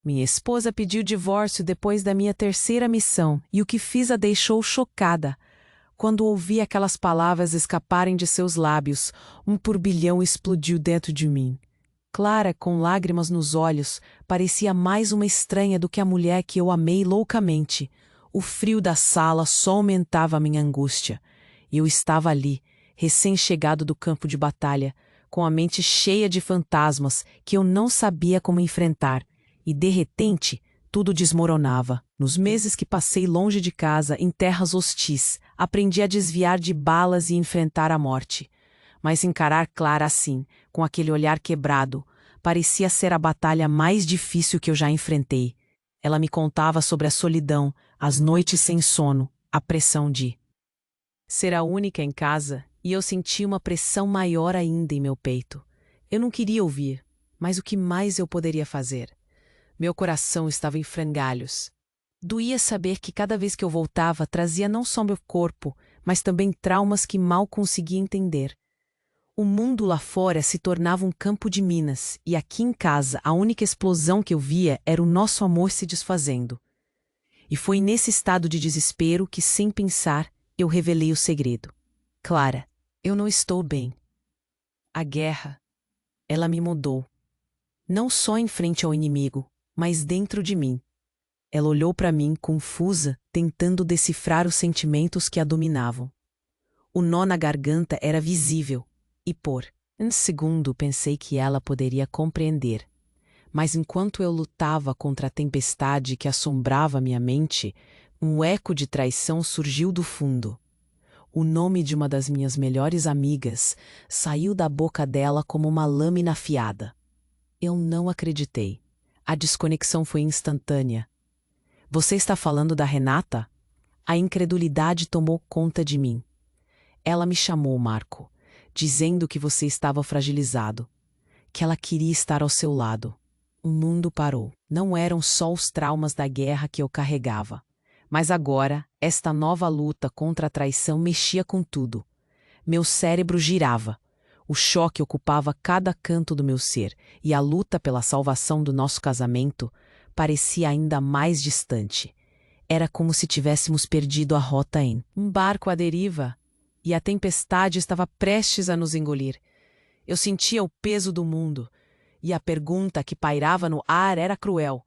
Minha esposa pediu divórcio depois da minha terceira missão e o que fiz a deixou chocada. Quando ouvi aquelas palavras escaparem de seus lábios, um turbilhão explodiu dentro de mim. Clara, com lágrimas nos olhos, parecia mais uma estranha do que a mulher que eu amei loucamente. O frio da sala só aumentava a minha angústia. E eu estava ali, recém-chegado do campo de batalha, com a mente cheia de fantasmas que eu não sabia como enfrentar. E, de repente, tudo desmoronava. Nos meses que passei longe de casa, em terras hostis, aprendi a desviar de balas e enfrentar a morte. Mas encarar Clara assim, com aquele olhar quebrado, parecia ser a batalha mais difícil que eu já enfrentei. Ela me contava sobre a solidão, as noites sem sono, a pressão de ser a única em casa, e eu senti uma pressão maior ainda em meu peito. Eu não queria ouvir, mas o que mais eu poderia fazer? Meu coração estava em frangalhos. Doía saber que cada vez que eu voltava trazia não só meu corpo, mas também traumas que mal conseguia entender. O mundo lá fora se tornava um campo de minas, e aqui em casa a única explosão que eu via era o nosso amor se desfazendo. E foi nesse estado de desespero que, sem pensar, eu revelei o segredo. Clara, eu não estou bem. A guerra, ela me mudou. Não só em frente ao inimigo, mas dentro de mim. Ela olhou para mim, confusa, tentando decifrar os sentimentos que a dominavam. O nó na garganta era visível, e por um segundo pensei que ela poderia compreender. Mas enquanto eu lutava contra a tempestade que assombrava minha mente, um eco de traição surgiu do fundo. O nome de uma das minhas melhores amigas saiu da boca dela como uma lâmina afiada. Eu não acreditei. A desconexão foi instantânea. Você está falando da Renata? A incredulidade tomou conta de mim. Ela me chamou, Marco, dizendo que você estava fragilizado, que ela queria estar ao seu lado. O mundo parou. Não eram só os traumas da guerra que eu carregava. Mas agora, esta nova luta contra a traição mexia com tudo. Meu cérebro girava. O choque ocupava cada canto do meu ser, e a luta pela salvação do nosso casamento parecia ainda mais distante. Era como se tivéssemos perdido a rota em um barco à deriva, e a tempestade estava prestes a nos engolir. Eu sentia o peso do mundo, e a pergunta que pairava no ar era cruel.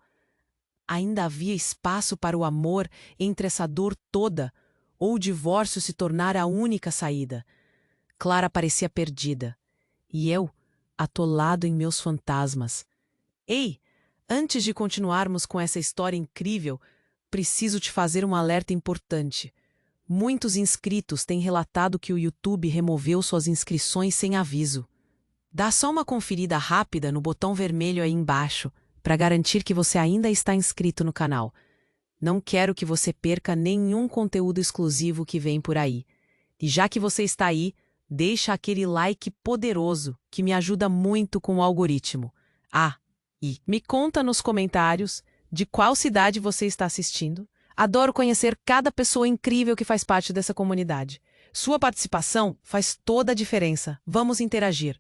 Ainda havia espaço para o amor entre essa dor toda, ou o divórcio se tornar a única saída? Clara parecia perdida, e eu, atolado em meus fantasmas. Ei, antes de continuarmos com essa história incrível, preciso te fazer um alerta importante. Muitos inscritos têm relatado que o YouTube removeu suas inscrições sem aviso. Dá só uma conferida rápida no botão vermelho aí embaixo, para garantir que você ainda está inscrito no canal. Não quero que você perca nenhum conteúdo exclusivo que vem por aí. E já que você está aí, deixa aquele like poderoso, que me ajuda muito com o algoritmo. Ah, e me conta nos comentários de qual cidade você está assistindo. Adoro conhecer cada pessoa incrível que faz parte dessa comunidade. Sua participação faz toda a diferença. Vamos interagir.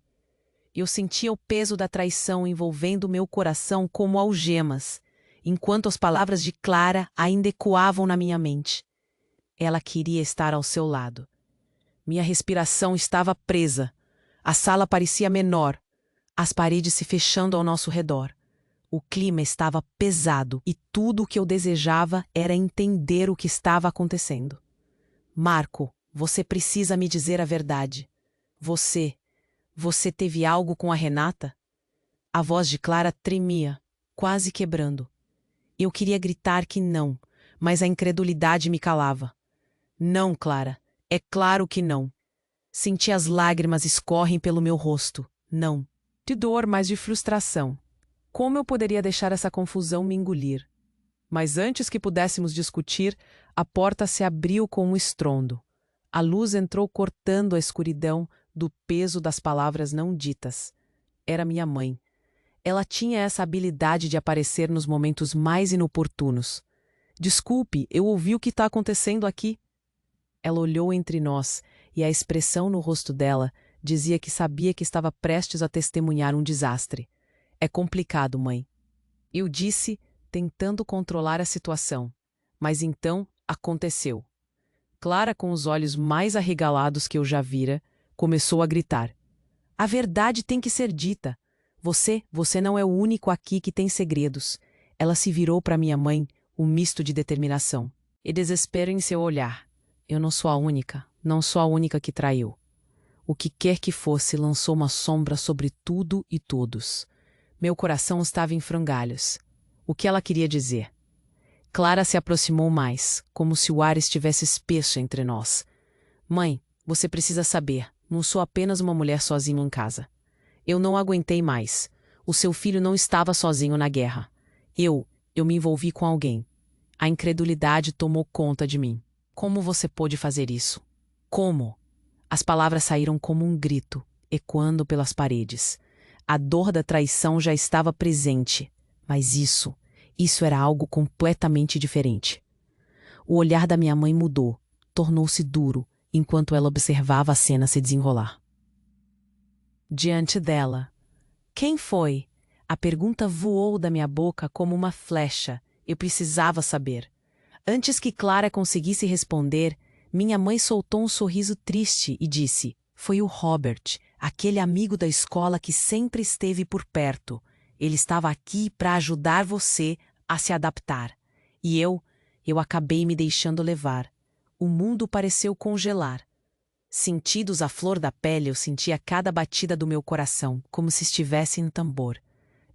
Eu sentia o peso da traição envolvendo meu coração como algemas, enquanto as palavras de Clara ainda ecoavam na minha mente. Ela queria estar ao seu lado. Minha respiração estava presa. A sala parecia menor, as paredes se fechando ao nosso redor. O clima estava pesado e tudo o que eu desejava era entender o que estava acontecendo. Marco, você precisa me dizer a verdade. Você teve algo com a Renata? A voz de Clara tremia, quase quebrando. Eu queria gritar que não, mas a incredulidade me calava. Não, Clara, é claro que não. Senti as lágrimas escorrem pelo meu rosto. Não. De dor, mas de frustração. Como eu poderia deixar essa confusão me engolir? Mas antes que pudéssemos discutir, a porta se abriu com um estrondo. A luz entrou cortando a escuridão do peso das palavras não ditas. Era minha mãe. Ela tinha essa habilidade de aparecer nos momentos mais inoportunos. Desculpe, eu ouvi o que está acontecendo aqui. Ela olhou entre nós, e a expressão no rosto dela dizia que sabia que estava prestes a testemunhar um desastre. É complicado, mãe. Eu disse, tentando controlar a situação. Mas então aconteceu. Clara, com os olhos mais arregalados que eu já vira, começou a gritar. A verdade tem que ser dita. Você não é o único aqui que tem segredos. Ela se virou para minha mãe, um misto de determinação e desespero em seu olhar. Eu não sou a única, não sou a única que traiu. O que quer que fosse lançou uma sombra sobre tudo e todos. Meu coração estava em frangalhos. O que ela queria dizer? Clara se aproximou mais, como se o ar estivesse espesso entre nós. Mãe, você precisa saber, não sou apenas uma mulher sozinha em casa. Eu não aguentei mais. O seu filho não estava sozinho na guerra. Eu me envolvi com alguém. A incredulidade tomou conta de mim. Como você pôde fazer isso? Como? As palavras saíram como um grito, ecoando pelas paredes. A dor da traição já estava presente, mas isso era algo completamente diferente. O olhar da minha mãe mudou, tornou-se duro, enquanto ela observava a cena se desenrolar. Diante dela. Quem foi? A pergunta voou da minha boca como uma flecha. Eu precisava saber. Antes que Clara conseguisse responder, minha mãe soltou um sorriso triste e disse: foi o Robert, aquele amigo da escola que sempre esteve por perto. Ele estava aqui para ajudar você a se adaptar. E eu acabei me deixando levar. O mundo pareceu congelar. Sentidos à flor da pele, eu sentia cada batida do meu coração, como se estivesse em tambor.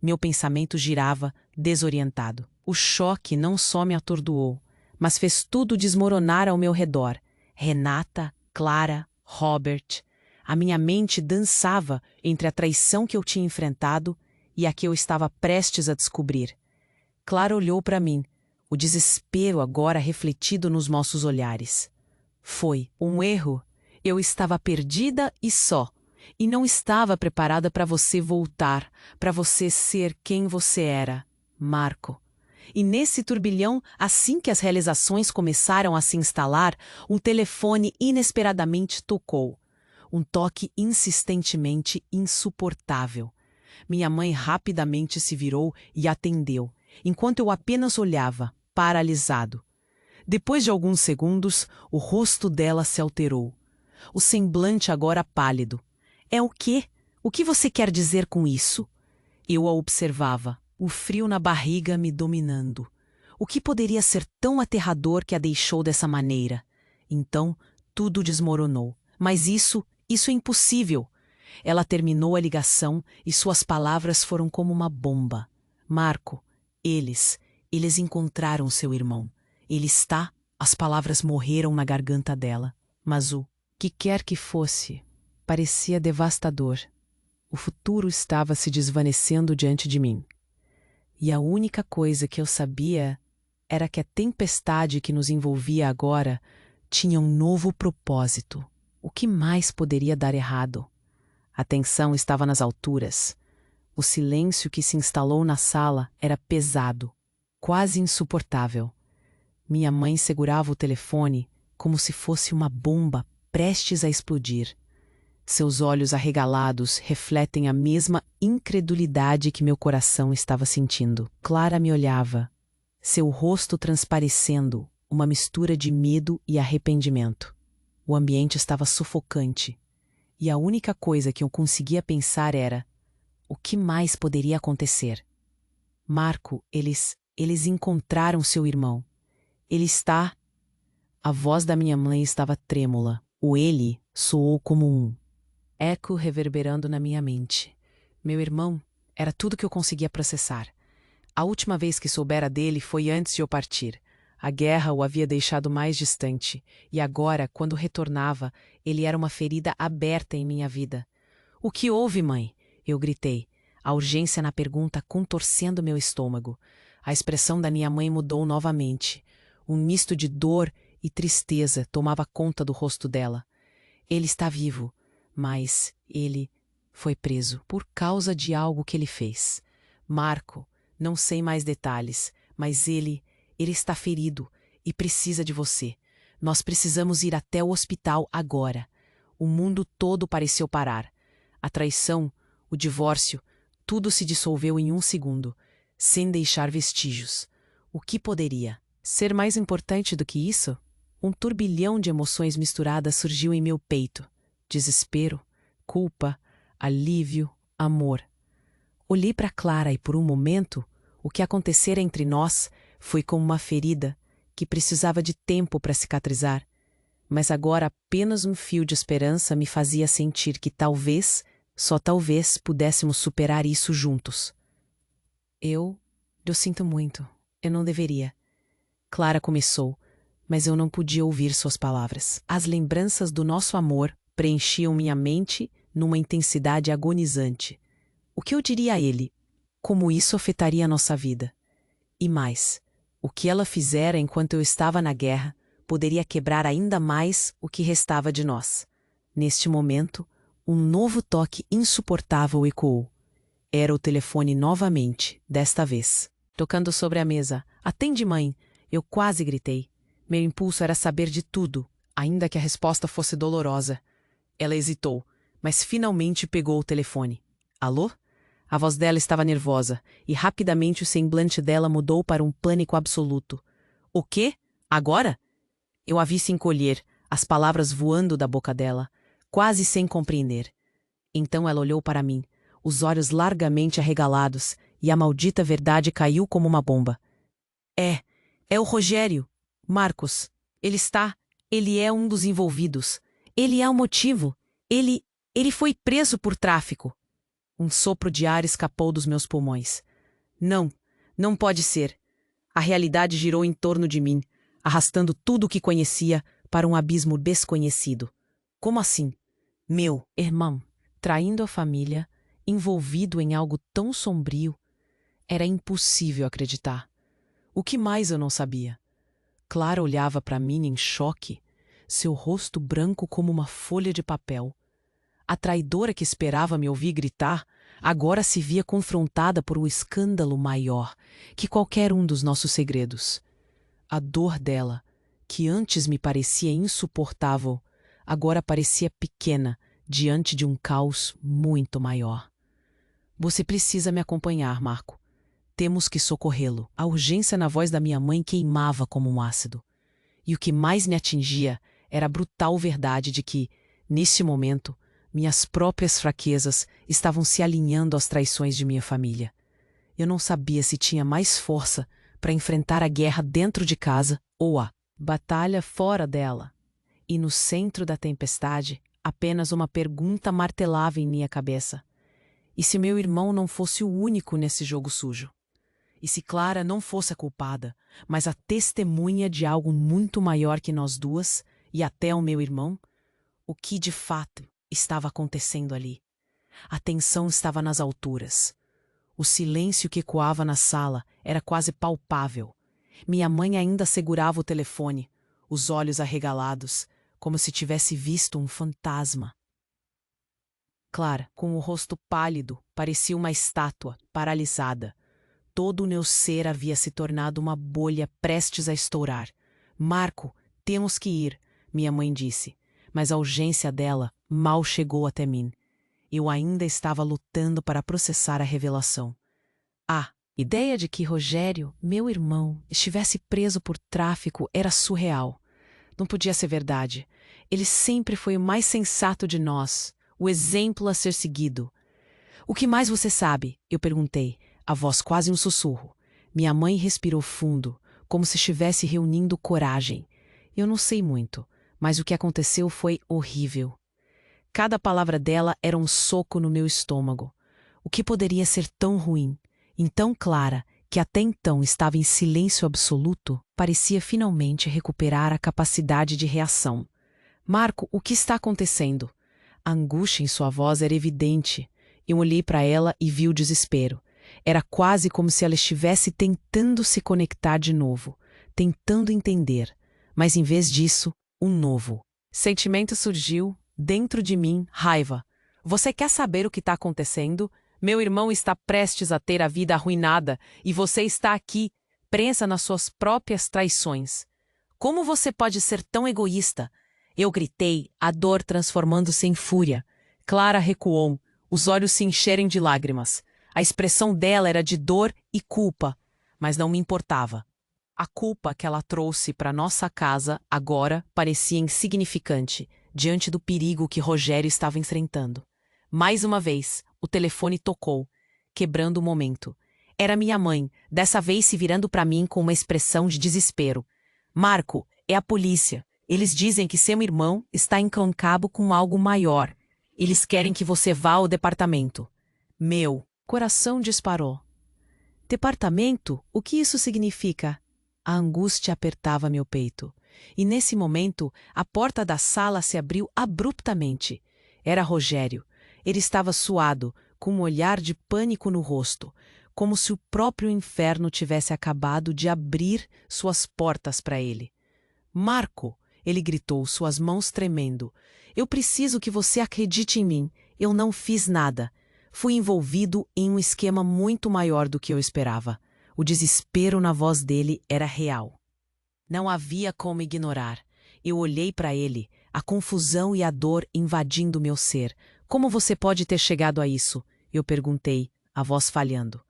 Meu pensamento girava, desorientado. O choque não só me atordoou, mas fez tudo desmoronar ao meu redor. Renata, Clara, Robert. A minha mente dançava entre a traição que eu tinha enfrentado e a que eu estava prestes a descobrir. Clara olhou para mim, o desespero agora refletido nos nossos olhares. Foi um erro. Eu estava perdida e só. E não estava preparada para você voltar, para você ser quem você era, Marco. E nesse turbilhão, assim que as realizações começaram a se instalar, um telefone inesperadamente tocou. Um toque insistentemente insuportável. Minha mãe rapidamente se virou e atendeu, enquanto eu apenas olhava, paralisado. Depois de alguns segundos, o rosto dela se alterou. O semblante agora pálido. É o quê? O que você quer dizer com isso? Eu a observava, o frio na barriga me dominando. O que poderia ser tão aterrador que a deixou dessa maneira? Então, tudo desmoronou. Mas isso é impossível. Ela terminou a ligação e suas palavras foram como uma bomba. Marco, eles encontraram seu irmão. Ele está... As palavras morreram na garganta dela. Mas o que quer que fosse, parecia devastador. O futuro estava se desvanecendo diante de mim. E a única coisa que eu sabia era que a tempestade que nos envolvia agora tinha um novo propósito. O que mais poderia dar errado? A tensão estava nas alturas. O silêncio que se instalou na sala era pesado, quase insuportável. Minha mãe segurava o telefone como se fosse uma bomba prestes a explodir. Seus olhos arregalados refletem a mesma incredulidade que meu coração estava sentindo. Clara me olhava, seu rosto transparecendo, uma mistura de medo e arrependimento. O ambiente estava sufocante, e a única coisa que eu conseguia pensar era: o que mais poderia acontecer? Marco, eles encontraram seu irmão. Ele está... A voz da minha mãe estava trêmula. O ele soou como um eco reverberando na minha mente. Meu irmão era tudo que eu conseguia processar. A última vez que soubera dele foi antes de eu partir. A guerra o havia deixado mais distante, e agora, quando retornava, ele era uma ferida aberta em minha vida. O que houve, mãe? Eu gritei, a urgência na pergunta contorcendo meu estômago. A expressão da minha mãe mudou novamente. Um misto de dor e tristeza tomava conta do rosto dela. Ele está vivo, mas ele foi preso por causa de algo que ele fez. Marco, não sei mais detalhes, mas ele está ferido e precisa de você. Nós precisamos ir até o hospital agora. O mundo todo pareceu parar. A traição, o divórcio, tudo se dissolveu em um segundo. sem deixar vestígios. O que poderia ser mais importante do que isso? Um turbilhão de emoções misturadas surgiu em meu peito. Desespero, culpa, alívio, amor. Olhei para Clara e por um momento, o que acontecera entre nós foi como uma ferida que precisava de tempo para cicatrizar. Mas agora apenas um fio de esperança me fazia sentir que talvez, só talvez, pudéssemos superar isso juntos. Eu sinto muito. Eu não deveria. Clara começou, mas eu não podia ouvir suas palavras. As lembranças do nosso amor preenchiam minha mente numa intensidade agonizante. O que eu diria a ele? Como isso afetaria a nossa vida? E mais, o que ela fizera enquanto eu estava na guerra poderia quebrar ainda mais o que restava de nós. Neste momento, um novo toque insuportável ecoou. Era o telefone novamente, desta vez. Tocando sobre a mesa. "Atende, mãe!" Eu quase gritei. Meu impulso era saber de tudo, ainda que a resposta fosse dolorosa. Ela hesitou, mas finalmente pegou o telefone. "Alô?" A voz dela estava nervosa, e rapidamente o semblante dela mudou para um pânico absoluto. "O quê? Agora?" Eu a vi se encolher, as palavras voando da boca dela, quase sem compreender. Então ela olhou para mim, os olhos largamente arregalados, e a maldita verdade caiu como uma bomba. É o Rogério. Marcos. Ele é um dos envolvidos. Ele é o motivo. Ele foi preso por tráfico." Um sopro de ar escapou dos meus pulmões. Não pode ser. A realidade girou em torno de mim, arrastando tudo o que conhecia para um abismo desconhecido. Como assim? Meu irmão, traindo a família, envolvido em algo tão sombrio. Era impossível acreditar. O que mais eu não sabia? Clara olhava para mim em choque, seu rosto branco como uma folha de papel. A traidora que esperava me ouvir gritar, agora se via confrontada por um escândalo maior que qualquer um dos nossos segredos. A dor dela, que antes me parecia insuportável, agora parecia pequena diante de um caos muito maior. "Você precisa me acompanhar, Marco. Temos que socorrê-lo." A urgência na voz da minha mãe queimava como um ácido. E o que mais me atingia era a brutal verdade de que, nesse momento, minhas próprias fraquezas estavam se alinhando às traições de minha família. Eu não sabia se tinha mais força para enfrentar a guerra dentro de casa ou a batalha fora dela. E no centro da tempestade, apenas uma pergunta martelava em minha cabeça. E se meu irmão não fosse o único nesse jogo sujo? E se Clara não fosse a culpada, mas a testemunha de algo muito maior que nós duas e até o meu irmão? O que de fato estava acontecendo ali? A tensão estava nas alturas. O silêncio que ecoava na sala era quase palpável. Minha mãe ainda segurava o telefone, os olhos arregalados, como se tivesse visto um fantasma. Clara, com o rosto pálido, parecia uma estátua, paralisada. Todo o meu ser havia se tornado uma bolha prestes a estourar. "Marco, temos que ir", minha mãe disse, mas a urgência dela mal chegou até mim. Eu ainda estava lutando para processar a revelação. A ideia de que Rogério, meu irmão, estivesse preso por tráfico era surreal. Não podia ser verdade. Ele sempre foi o mais sensato de nós, o exemplo a ser seguido. "O que mais você sabe?" eu perguntei, a voz quase um sussurro. Minha mãe respirou fundo, como se estivesse reunindo coragem. Eu não sei muito, mas o que aconteceu foi horrível. Cada palavra dela era um soco no meu estômago. O que poderia ser tão ruim? Então Clara, que até então estava em silêncio absoluto, parecia finalmente recuperar a capacidade de reação. "Marco, o que está acontecendo?" A angústia em sua voz era evidente. Eu olhei para ela e vi o desespero. Era quase como se ela estivesse tentando se conectar de novo, tentando entender. Mas em vez disso, um novo sentimento surgiu dentro de mim, raiva. "Você quer saber o que está acontecendo? Meu irmão está prestes a ter a vida arruinada e você está aqui, presa nas suas próprias traições. Como você pode ser tão egoísta?" Eu gritei, a dor transformando-se em fúria. Clara recuou, os olhos se encherem de lágrimas. A expressão dela era de dor e culpa, mas não me importava. A culpa que ela trouxe para nossa casa agora parecia insignificante diante do perigo que Rogério estava enfrentando. Mais uma vez, o telefone tocou, quebrando o momento. Era minha mãe, dessa vez se virando para mim com uma expressão de desespero. Marco, é a polícia. Eles dizem que seu irmão está encancado com algo maior. Eles querem que você vá ao departamento. Meu coração disparou. Departamento? O que isso significa? A angústia apertava meu peito. E nesse momento, a porta da sala se abriu abruptamente. Era Rogério. Ele estava suado, com um olhar de pânico no rosto, como se o próprio inferno tivesse acabado de abrir suas portas para ele. Marco, ele gritou, suas mãos tremendo. Eu preciso que você acredite em mim. Eu não fiz nada. Fui envolvido em um esquema muito maior do que eu esperava. O desespero na voz dele era real. Não havia como ignorar. Eu olhei para ele, a confusão e a dor invadindo meu ser. Como você pode ter chegado a isso? Eu perguntei, a voz falhando.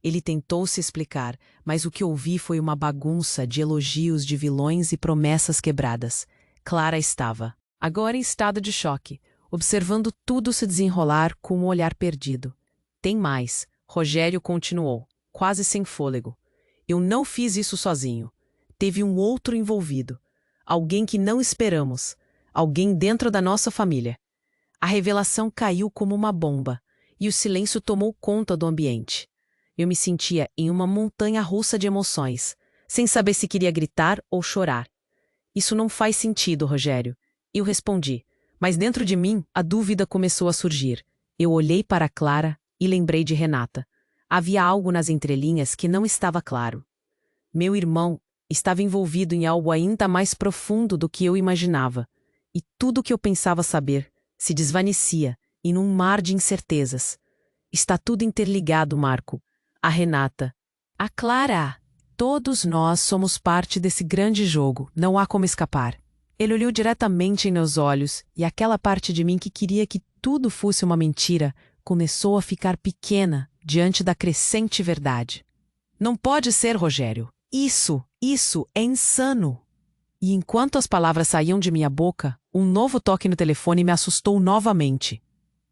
Ele tentou se explicar, mas o que ouvi foi uma bagunça de elogios de vilões e promessas quebradas. Clara estava, agora em estado de choque, observando tudo se desenrolar com um olhar perdido. Tem mais, Rogério continuou, quase sem fôlego. Eu não fiz isso sozinho. Teve um outro envolvido. Alguém que não esperamos. Alguém dentro da nossa família. A revelação caiu como uma bomba, e o silêncio tomou conta do ambiente. Eu me sentia em uma montanha-russa de emoções, sem saber se queria gritar ou chorar. Isso não faz sentido, Rogério. Eu respondi, mas dentro de mim a dúvida começou a surgir. Eu olhei para Clara e lembrei de Renata. Havia algo nas entrelinhas que não estava claro. Meu irmão estava envolvido em algo ainda mais profundo do que eu imaginava, e tudo o que eu pensava saber se desvanecia em um mar de incertezas. Está tudo interligado, Marco. A Renata. A Clara. Todos nós somos parte desse grande jogo, não há como escapar. Ele olhou diretamente em meus olhos e aquela parte de mim que queria que tudo fosse uma mentira começou a ficar pequena diante da crescente verdade. Não pode ser, Rogério. Isso é insano. E enquanto as palavras saíam de minha boca, um novo toque no telefone me assustou novamente.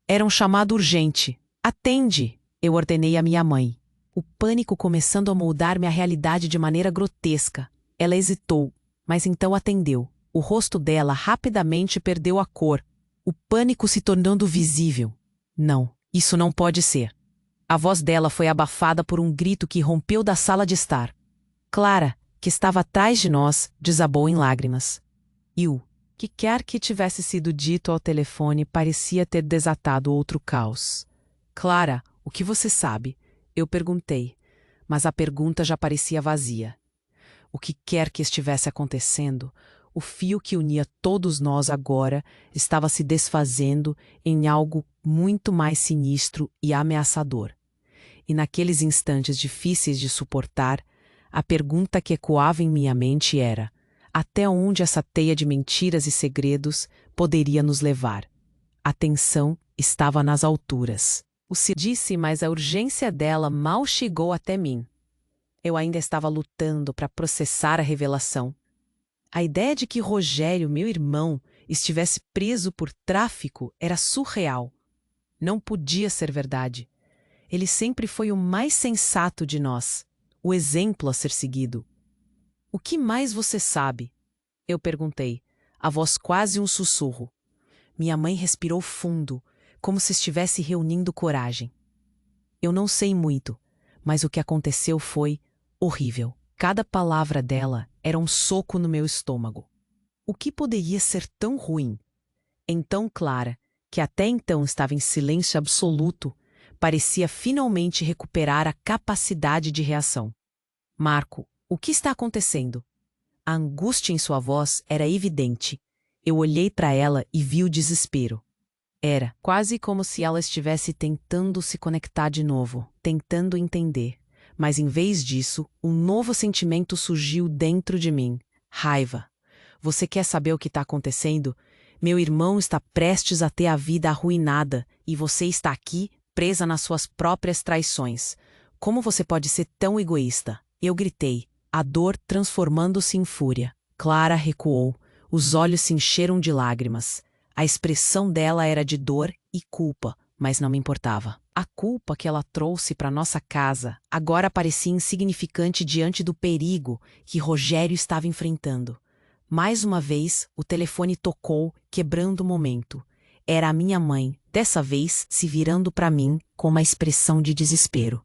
Era um chamado urgente. Atende! Eu ordenei à minha mãe. O pânico começando a moldar minha realidade de maneira grotesca. Ela hesitou, mas então atendeu. O rosto dela rapidamente perdeu a cor, o pânico se tornando visível. Não, isso não pode ser. A voz dela foi abafada por um grito que rompeu da sala de estar. Clara, que estava atrás de nós, desabou em lágrimas. E o que quer que tivesse sido dito ao telefone parecia ter desatado outro caos. Clara, o que você sabe? Eu perguntei, mas a pergunta já parecia vazia. O que quer que estivesse acontecendo, o fio que unia todos nós agora estava se desfazendo em algo muito mais sinistro e ameaçador. E naqueles instantes difíceis de suportar, a pergunta que ecoava em minha mente era: até onde essa teia de mentiras e segredos poderia nos levar? A tensão estava nas alturas. O se disse, mas a urgência dela mal chegou até mim. Eu ainda estava lutando para processar a revelação. A ideia de que Rogério, meu irmão, estivesse preso por tráfico era surreal. Não podia ser verdade. Ele sempre foi o mais sensato de nós, o exemplo a ser seguido. O que mais você sabe? Eu perguntei, a voz quase um sussurro. Minha mãe respirou fundo, como se estivesse reunindo coragem. Eu não sei muito, mas o que aconteceu foi horrível. Cada palavra dela era um soco no meu estômago. O que poderia ser tão ruim? Então Clara, que até então estava em silêncio absoluto, parecia finalmente recuperar a capacidade de reação. Marco, o que está acontecendo? A angústia em sua voz era evidente. Eu olhei para ela e vi o desespero. Era quase como se ela estivesse tentando se conectar de novo, tentando entender. Mas em vez disso, um novo sentimento surgiu dentro de mim. Raiva. Você quer saber o que está acontecendo? Meu irmão está prestes a ter a vida arruinada e você está aqui, presa nas suas próprias traições. Como você pode ser tão egoísta? Eu gritei, a dor transformando-se em fúria. Clara recuou. Os olhos se encheram de lágrimas. A expressão dela era de dor e culpa, mas não me importava. A culpa que ela trouxe para nossa casa agora parecia insignificante diante do perigo que Rogério estava enfrentando. Mais uma vez, o telefone tocou, quebrando o momento. Era a minha mãe, dessa vez se virando para mim com uma expressão de desespero.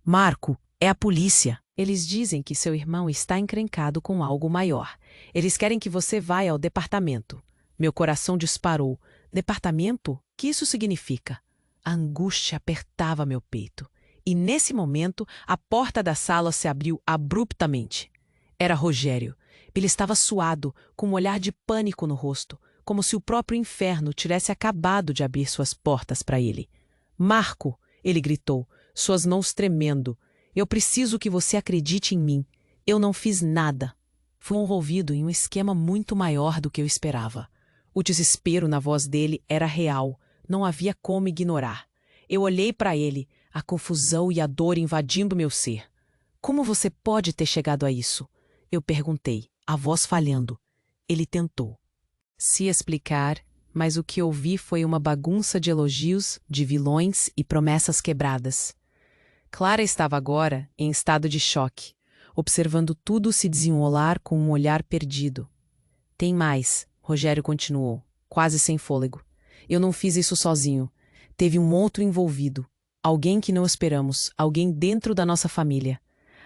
Marco, é a polícia. Eles dizem que seu irmão está encrencado com algo maior. Eles querem que você vá ao departamento. Meu coração disparou. Departamento? Que isso significa? A angústia apertava meu peito. E nesse momento, a porta da sala se abriu abruptamente. Era Rogério. Ele estava suado, com um olhar de pânico no rosto, como se o próprio inferno tivesse acabado de abrir suas portas para ele. Marco, ele gritou, suas mãos tremendo. Eu preciso que você acredite em mim. Eu não fiz nada. Fui envolvido em um esquema muito maior do que eu esperava. O desespero na voz dele era real. Não havia como ignorar. Eu olhei para ele, a confusão e a dor invadindo meu ser. Como você pode ter chegado a isso? Eu perguntei, a voz falhando. Ele tentou se explicar, mas o que ouvi foi uma bagunça de elogios, de vilões e promessas quebradas. Clara estava agora em estado de choque, observando tudo se desenrolar com um olhar perdido. Tem mais, Rogério continuou, quase sem fôlego. Eu não fiz isso sozinho. Teve um outro envolvido. Alguém que não esperamos, alguém dentro da nossa família.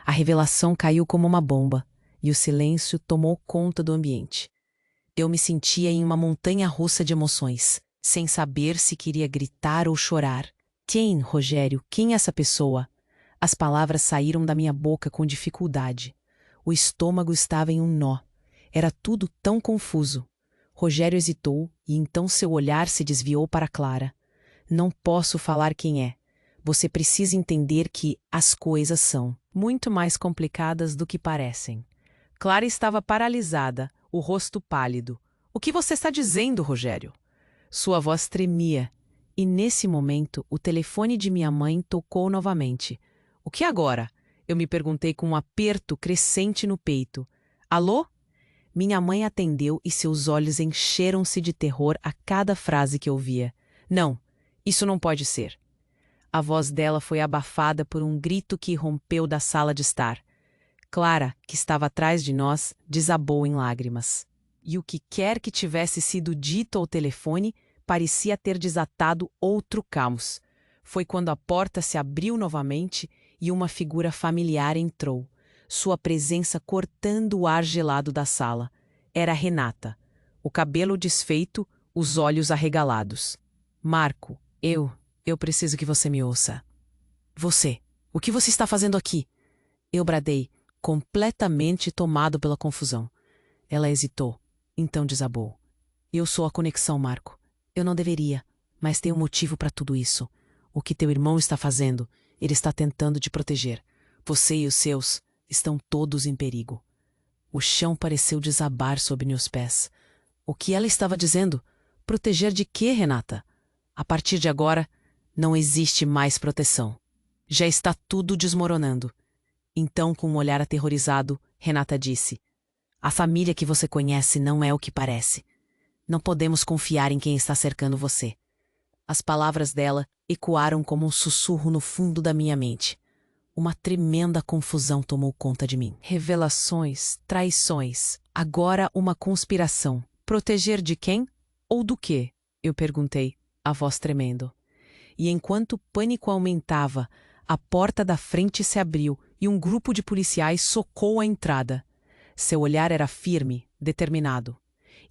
A revelação caiu como uma bomba, e o silêncio tomou conta do ambiente. Eu me sentia em uma montanha-russa de emoções, sem saber se queria gritar ou chorar. Quem, Rogério, quem é essa pessoa? As palavras saíram da minha boca com dificuldade. O estômago estava em um nó. Era tudo tão confuso. Rogério hesitou e então seu olhar se desviou para Clara. Não posso falar quem é. Você precisa entender que as coisas são muito mais complicadas do que parecem. Clara estava paralisada, o rosto pálido. O que você está dizendo, Rogério? Sua voz tremia. E nesse momento, o telefone de minha mãe tocou novamente. O que agora? Eu me perguntei com um aperto crescente no peito. Alô? Minha mãe atendeu e seus olhos encheram-se de terror a cada frase que ouvia. Não, isso não pode ser. A voz dela foi abafada por um grito que irrompeu da sala de estar. Clara, que estava atrás de nós, desabou em lágrimas. E o que quer que tivesse sido dito ao telefone parecia ter desatado outro caos. Foi quando a porta se abriu novamente e uma figura familiar entrou. Sua presença cortando o ar gelado da sala. Era Renata. O cabelo desfeito, os olhos arregalados. Marco, eu preciso que você me ouça. Você, o que você está fazendo aqui? Eu bradei, completamente tomado pela confusão. Ela hesitou, então desabou. Eu sou a conexão, Marco. Eu não deveria, mas tem um motivo para tudo isso. O que teu irmão está fazendo, ele está tentando te proteger. Você e os seus estão todos em perigo. O chão pareceu desabar sob meus pés. O que ela estava dizendo? Proteger de quê, Renata? A partir de agora, não existe mais proteção. Já está tudo desmoronando. Então, com um olhar aterrorizado, Renata disse: a família que você conhece não é o que parece. Não podemos confiar em quem está cercando você. As palavras dela ecoaram como um sussurro no fundo da minha mente. Uma tremenda confusão tomou conta de mim. Revelações, traições, agora uma conspiração. Proteger de quem? Ou do quê? Eu perguntei, a voz tremendo. E enquanto o pânico aumentava, a porta da frente se abriu e um grupo de policiais socou a entrada. Seu olhar era firme, determinado.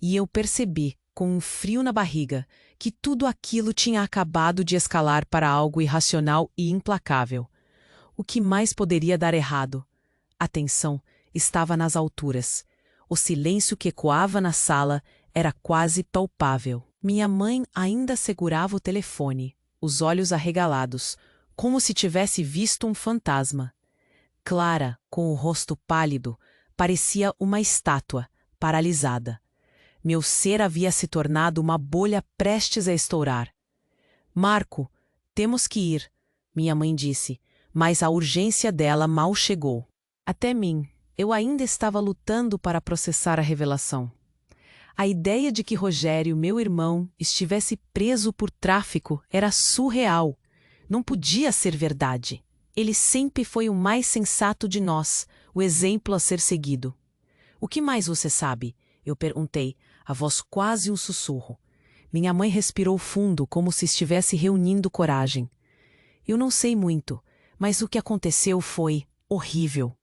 E eu percebi, com um frio na barriga, que tudo aquilo tinha acabado de escalar para algo irracional e implacável. O que mais poderia dar errado? A tensão estava nas alturas. O silêncio que ecoava na sala era quase palpável. Minha mãe ainda segurava o telefone, os olhos arregalados, como se tivesse visto um fantasma. Clara, com o rosto pálido, parecia uma estátua, paralisada. Meu ser havia se tornado uma bolha prestes a estourar. Marco, Temos que ir, minha mãe disse, mas a urgência dela mal chegou. Até mim, eu ainda estava lutando para processar a revelação. A ideia de que Rogério, meu irmão, estivesse preso por tráfico era surreal. Não podia ser verdade. Ele sempre foi o mais sensato de nós, o exemplo a ser seguido. O que mais você sabe? Eu perguntei, a voz quase um sussurro. Minha mãe respirou fundo, como se estivesse reunindo coragem. Eu não sei muito, mas o que aconteceu foi horrível.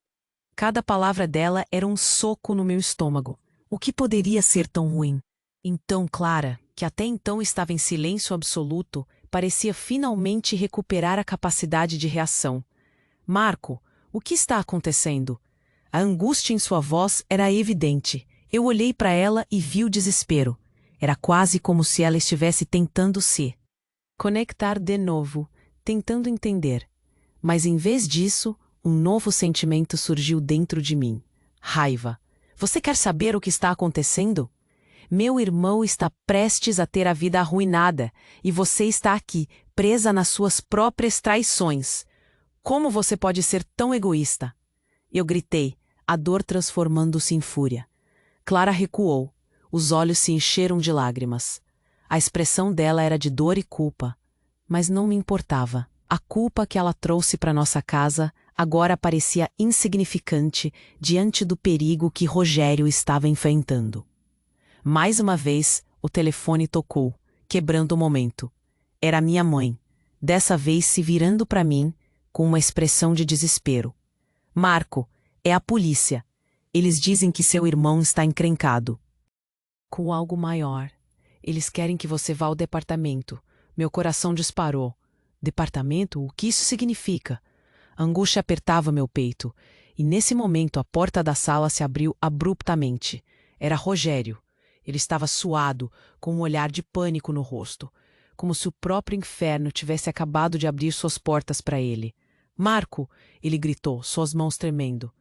Cada palavra dela era um soco no meu estômago. O que poderia ser tão ruim? Então Clara, que até então estava em silêncio absoluto, parecia finalmente recuperar a capacidade de reação. Marco, o que está acontecendo? A angústia em sua voz era evidente. Eu olhei para ela e vi o desespero. Era quase como se ela estivesse tentando se conectar de novo, tentando entender. Mas em vez disso, um novo sentimento surgiu dentro de mim. Raiva. Você quer saber o que está acontecendo? Meu irmão está prestes a ter a vida arruinada, e você está aqui, presa nas suas próprias traições. Como você pode ser tão egoísta? Eu gritei, a dor transformando-se em fúria. Clara recuou. Os olhos se encheram de lágrimas. A expressão dela era de dor e culpa. Mas não me importava. A culpa que ela trouxe para nossa casa agora parecia insignificante diante do perigo que Rogério estava enfrentando. Mais uma vez, o telefone tocou, quebrando o momento. Era minha mãe, dessa vez se virando para mim, com uma expressão de desespero. Marco, é a polícia. Eles dizem que seu irmão está encrencado. Com algo maior. Eles querem que você vá ao departamento. Meu coração disparou. Departamento? O que isso significa? A angústia apertava meu peito, e nesse momento a porta da sala se abriu abruptamente. Era Rogério. Ele estava suado, com um olhar de pânico no rosto, como se o próprio inferno tivesse acabado de abrir suas portas para ele. Marco, ele gritou, suas mãos tremendo.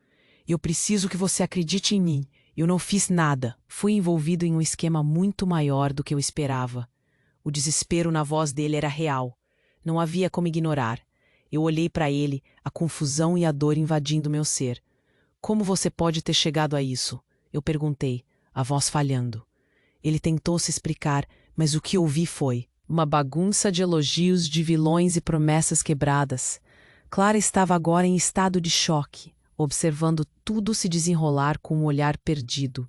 Eu preciso que você acredite em mim. Eu não fiz nada. Fui envolvido em um esquema muito maior do que eu esperava. O desespero na voz dele era real. Não havia como ignorar. Eu olhei para ele, a confusão e a dor invadindo meu ser. Como você pode ter chegado a isso? Eu perguntei, a voz falhando. Ele tentou se explicar, mas o que ouvi foi uma bagunça de elogios de vilões e promessas quebradas. Clara estava agora em estado de choque, observando tudo se desenrolar com um olhar perdido.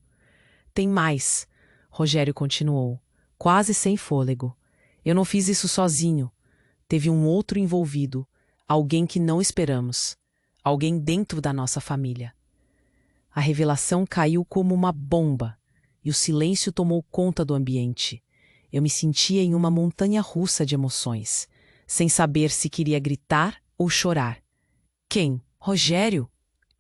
Tem mais, Rogério continuou, quase sem fôlego. Eu não fiz isso sozinho. Teve um outro envolvido, alguém que não esperamos, alguém dentro da nossa família. A revelação caiu como uma bomba, e o silêncio tomou conta do ambiente. Eu me sentia em uma montanha-russa de emoções, sem saber se queria gritar ou chorar. Quem? Rogério?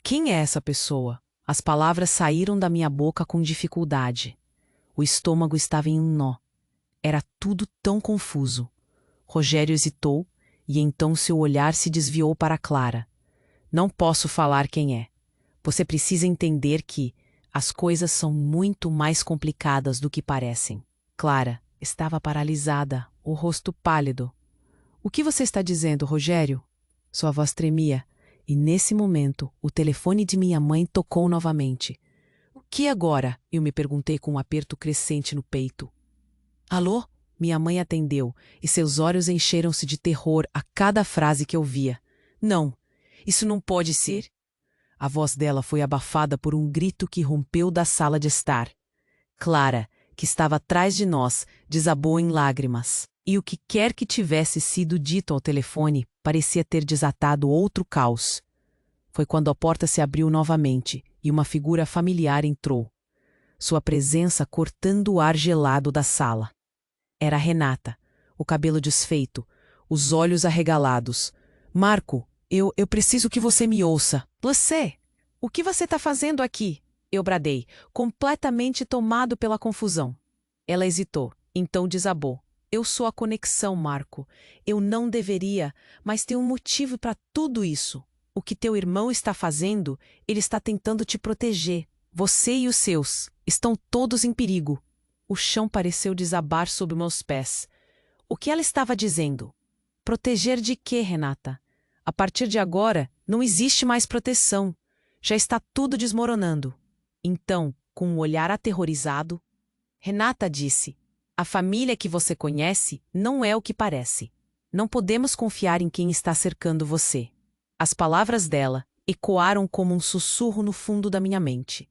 Quem é essa pessoa? As palavras saíram da minha boca com dificuldade. O estômago estava em um nó. Era tudo tão confuso. Rogério hesitou, e então seu olhar se desviou para Clara. Não posso falar quem é. Você precisa entender que as coisas são muito mais complicadas do que parecem. Clara estava paralisada, o rosto pálido. O que você está dizendo, Rogério? Sua voz tremia, e nesse momento o telefone de minha mãe tocou novamente. O que agora? Eu me perguntei com um aperto crescente no peito. Alô? Minha mãe atendeu, e seus olhos encheram-se de terror a cada frase que eu via. Não, isso não pode ser. A voz dela foi abafada por um grito que rompeu da sala de estar. Clara, que estava atrás de nós, desabou em lágrimas, e o que quer que tivesse sido dito ao telefone parecia ter desatado outro caos. Foi quando a porta se abriu novamente e uma figura familiar entrou, sua presença cortando o ar gelado da sala. Era Renata, o cabelo desfeito, os olhos arregalados. Marco, eu preciso que você me ouça. Você? O que você está fazendo aqui? Eu bradei, completamente tomado pela confusão. Ela hesitou, então desabou. Eu sou a conexão, Marco. Eu não deveria, mas tem um motivo para tudo isso. O que teu irmão está fazendo, ele está tentando te proteger. Você e os seus estão todos em perigo. O chão pareceu desabar sob meus pés. O que ela estava dizendo? Proteger de quê, Renata? A partir de agora, não existe mais proteção. Já está tudo desmoronando. Então, com um olhar aterrorizado, Renata disse: a família que você conhece não é o que parece. Não podemos confiar em quem está cercando você. As palavras dela ecoaram como um sussurro no fundo da minha mente.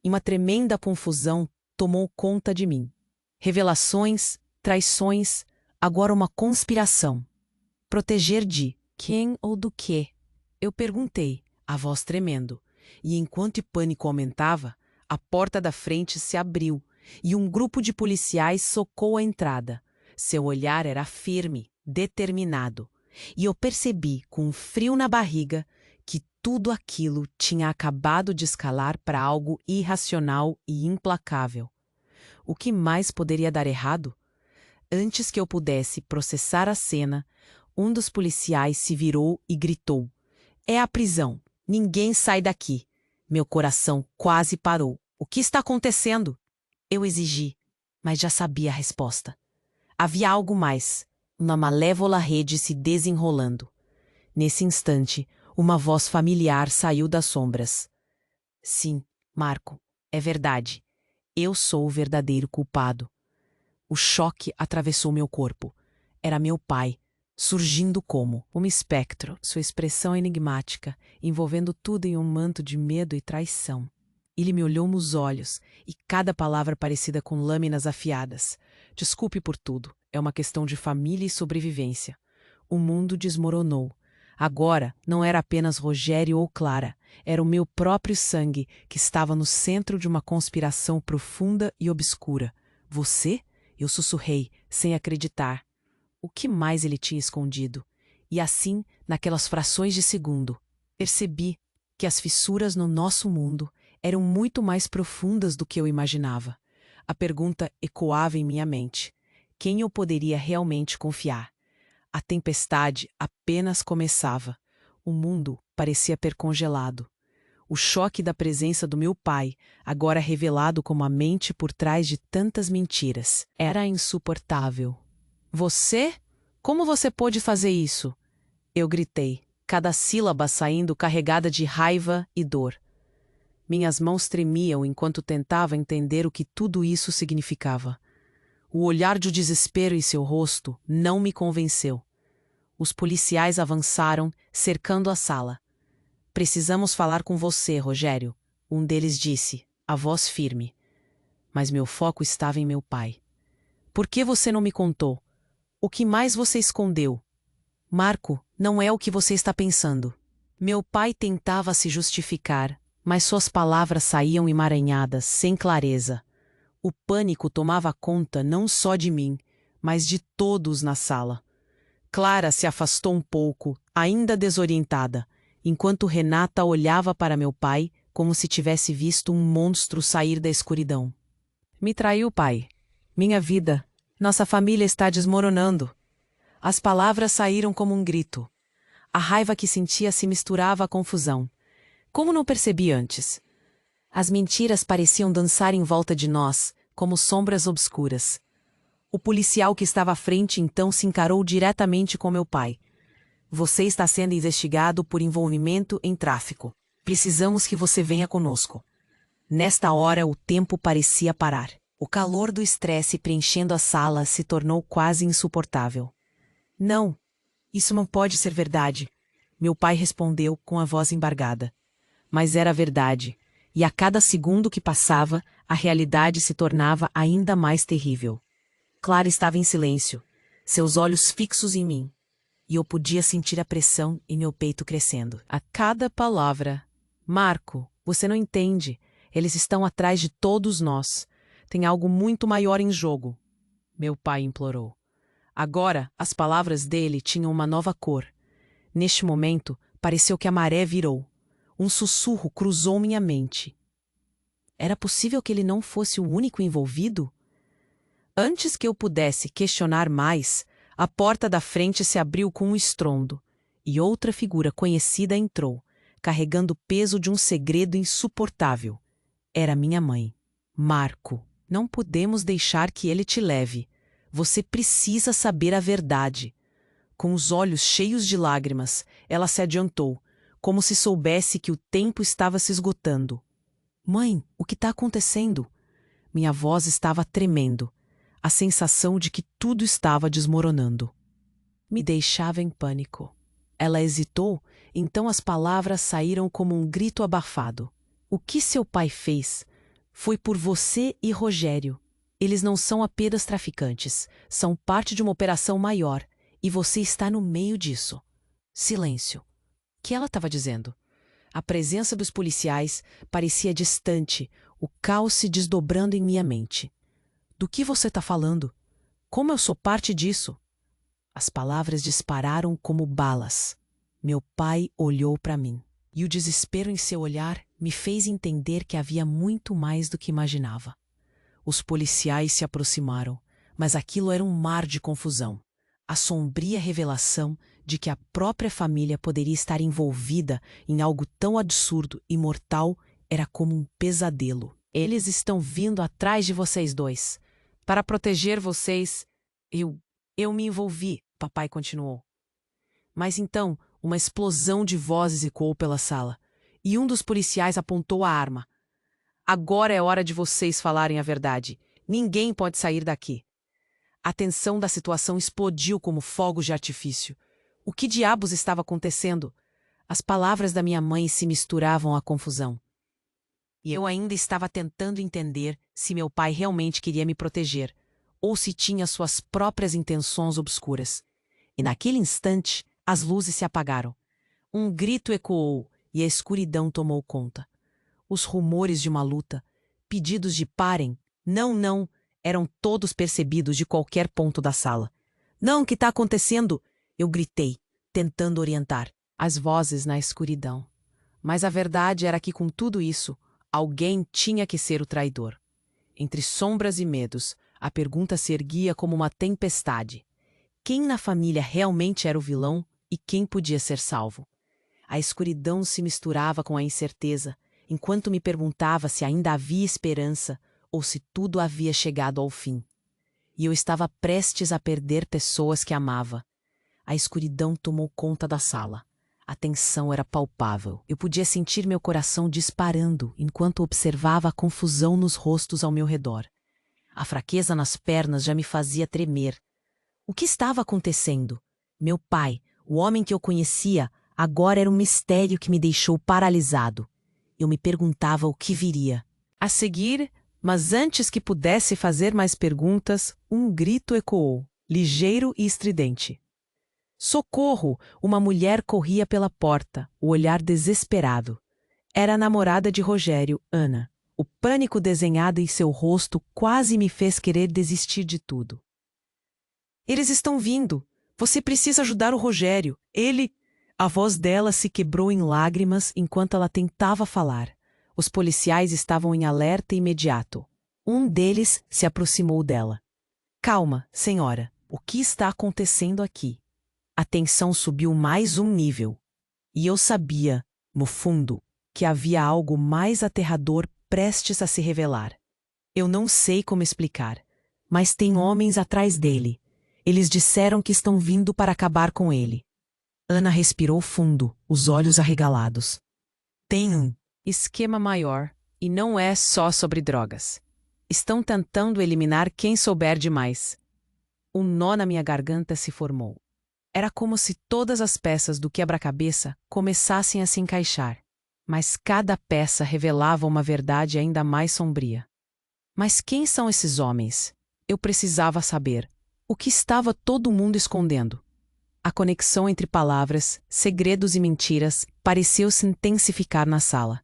E uma tremenda confusão tomou conta de mim. Revelações, traições, agora uma conspiração. Proteger de quem ou do quê? Eu perguntei, a voz tremendo, e enquanto o pânico aumentava, a porta da frente se abriu e um grupo de policiais socou a entrada. Seu olhar era firme, determinado, e eu percebi, com um frio na barriga, que tudo aquilo tinha acabado de escalar para algo irracional e implacável. O que mais poderia dar errado? Antes que eu pudesse processar a cena, um dos policiais se virou e gritou: "É a prisão! Ninguém sai daqui!" Meu coração quase parou. O que está acontecendo? Eu exigi, mas já sabia a resposta. Havia algo mais, uma malévola rede se desenrolando. Nesse instante, uma voz familiar saiu das sombras. Sim, Marco, é verdade. Eu sou o verdadeiro culpado. O choque atravessou meu corpo. Era meu pai, surgindo como um espectro, sua expressão enigmática, envolvendo tudo em um manto de medo e traição. Ele me olhou nos olhos, e cada palavra parecida com lâminas afiadas. Desculpe por tudo, é uma questão de família e sobrevivência. O mundo desmoronou. Agora não era apenas Rogério ou Clara, era o meu próprio sangue que estava no centro de uma conspiração profunda e obscura. Você? Eu sussurrei, sem acreditar. O que mais ele tinha escondido? E assim, naquelas frações de segundo, percebi que as fissuras no nosso mundo eram muito mais profundas do que eu imaginava. A pergunta ecoava em minha mente: quem eu poderia realmente confiar? A tempestade apenas começava. O mundo parecia percongelado. O choque da presença do meu pai, agora revelado como a mente por trás de tantas mentiras, era insuportável. Você? Como você pôde fazer isso? Eu gritei, cada sílaba saindo carregada de raiva e dor. Minhas mãos tremiam enquanto tentava entender o que tudo isso significava. O olhar de desespero em seu rosto não me convenceu. Os policiais avançaram, cercando a sala. "Precisamos falar com você, Rogério", um deles disse, a voz firme. Mas meu foco estava em meu pai. "Por que você não me contou? O que mais você escondeu?" "Marco, não é o que você está pensando." Meu pai tentava se justificar, mas suas palavras saíam emaranhadas, sem clareza. O pânico tomava conta não só de mim, mas de todos na sala. Clara se afastou um pouco, ainda desorientada, enquanto Renata olhava para meu pai como se tivesse visto um monstro sair da escuridão. "Me traiu, pai. Minha vida. Nossa família está desmoronando." As palavras saíram como um grito. A raiva que sentia se misturava à confusão. Como não percebi antes? As mentiras pareciam dançar em volta de nós, como sombras obscuras. O policial que estava à frente então se encarou diretamente com meu pai. "Você está sendo investigado por envolvimento em tráfico. Precisamos que você venha conosco." Nesta hora o tempo parecia parar. O calor do estresse preenchendo a sala se tornou quase insuportável. "Não, isso não pode ser verdade", meu pai respondeu com a voz embargada. Mas era verdade, e a cada segundo que passava, a realidade se tornava ainda mais terrível. Clara estava em silêncio, seus olhos fixos em mim, e eu podia sentir a pressão em meu peito crescendo. A cada palavra: "Marco, você não entende. Eles estão atrás de todos nós. Tem algo muito maior em jogo", meu pai implorou. Agora, as palavras dele tinham uma nova cor. Neste momento, pareceu que a maré virou. Um sussurro cruzou minha mente. Era possível que ele não fosse o único envolvido? Antes que eu pudesse questionar mais, a porta da frente se abriu com um estrondo, e outra figura conhecida entrou, carregando o peso de um segredo insuportável. Era minha mãe. "Marco, não podemos deixar que ele te leve. Você precisa saber a verdade." Com os olhos cheios de lágrimas, ela se adiantou, como se soubesse que o tempo estava se esgotando. Mãe, o que está acontecendo? Minha voz estava tremendo, a sensação de que tudo estava desmoronando. Me deixava em pânico. Ela hesitou, então as palavras saíram como um grito abafado. O que seu pai fez foi por você e Rogério. Eles não são apenas traficantes, são parte de uma operação maior, e você está no meio disso. Silêncio. O que ela estava dizendo? A presença dos policiais parecia distante, o caos se desdobrando em minha mente. Do que você está falando? Como eu sou parte disso? As palavras dispararam como balas. Meu pai olhou para mim, e o desespero em seu olhar me fez entender que havia muito mais do que imaginava. Os policiais se aproximaram, mas aquilo era um mar de confusão. A sombria revelação de que a própria família poderia estar envolvida em algo tão absurdo e mortal era como um pesadelo. Eles estão vindo atrás de vocês dois. Para proteger vocês, eu me envolvi, papai continuou. Mas então, uma explosão de vozes ecoou pela sala, e um dos policiais apontou a arma. Agora é hora de vocês falarem a verdade. Ninguém pode sair daqui. A tensão da situação explodiu como fogos de artifício. O que diabos estava acontecendo? As palavras da minha mãe se misturavam à confusão. E eu ainda estava tentando entender se meu pai realmente queria me proteger, ou se tinha suas próprias intenções obscuras. E naquele instante, as luzes se apagaram. Um grito ecoou e a escuridão tomou conta. Os rumores de uma luta, pedidos de parem, não, eram todos percebidos de qualquer ponto da sala. Não, o que está acontecendo? Eu gritei, tentando orientar. As vozes na escuridão. Mas a verdade era que com tudo isso, alguém tinha que ser o traidor. Entre sombras e medos, a pergunta se erguia como uma tempestade. Quem na família realmente era o vilão e quem podia ser salvo? A escuridão se misturava com a incerteza, enquanto me perguntava se ainda havia esperança ou se tudo havia chegado ao fim. E eu estava prestes a perder pessoas que amava. A escuridão tomou conta da sala. A tensão era palpável. Eu podia sentir meu coração disparando enquanto observava a confusão nos rostos ao meu redor. A fraqueza nas pernas já me fazia tremer. O que estava acontecendo? Meu pai, o homem que eu conhecia, agora era um mistério que me deixou paralisado. Eu me perguntava o que viria a seguir, mas antes que pudesse fazer mais perguntas, um grito ecoou, ligeiro e estridente. Socorro! Uma mulher corria pela porta, o olhar desesperado. Era a namorada de Rogério, Ana. O pânico desenhado em seu rosto quase me fez querer desistir de tudo. Eles estão vindo! Você precisa ajudar o Rogério. Ele... A voz dela se quebrou em lágrimas enquanto ela tentava falar. Os policiais estavam em alerta imediato. Um deles se aproximou dela. Calma, senhora. O que está acontecendo aqui? A tensão subiu mais um nível. E eu sabia, no fundo, que havia algo mais aterrador prestes a se revelar. Eu não sei como explicar, mas tem homens atrás dele. Eles disseram que estão vindo para acabar com ele. Ana respirou fundo, os olhos arregalados. Tem um esquema maior, e não é só sobre drogas. Estão tentando eliminar quem souber demais. Um nó na minha garganta se formou. Era como se todas as peças do quebra-cabeça começassem a se encaixar, mas cada peça revelava uma verdade ainda mais sombria. Mas quem são esses homens? Eu precisava saber. O que estava todo mundo escondendo? A conexão entre palavras, segredos e mentiras pareceu se intensificar na sala.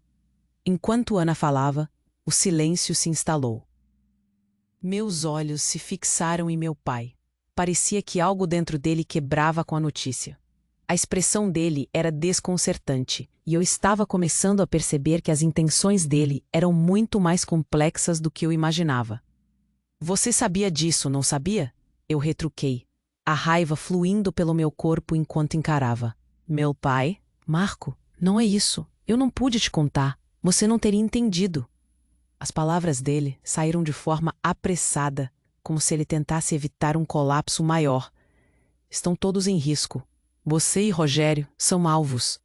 Enquanto Ana falava, o silêncio se instalou. Meus olhos se fixaram em meu pai. Parecia que algo dentro dele quebrava com a notícia. A expressão dele era desconcertante, e eu estava começando a perceber que as intenções dele eram muito mais complexas do que eu imaginava. Você sabia disso, não sabia? Eu retruquei, a raiva fluindo pelo meu corpo enquanto encarava. Meu pai? Marco, não é isso. Eu não pude te contar. Você não teria entendido. As palavras dele saíram de forma apressada, como se ele tentasse evitar um colapso maior. Estão todos em risco. Você e Rogério são alvos.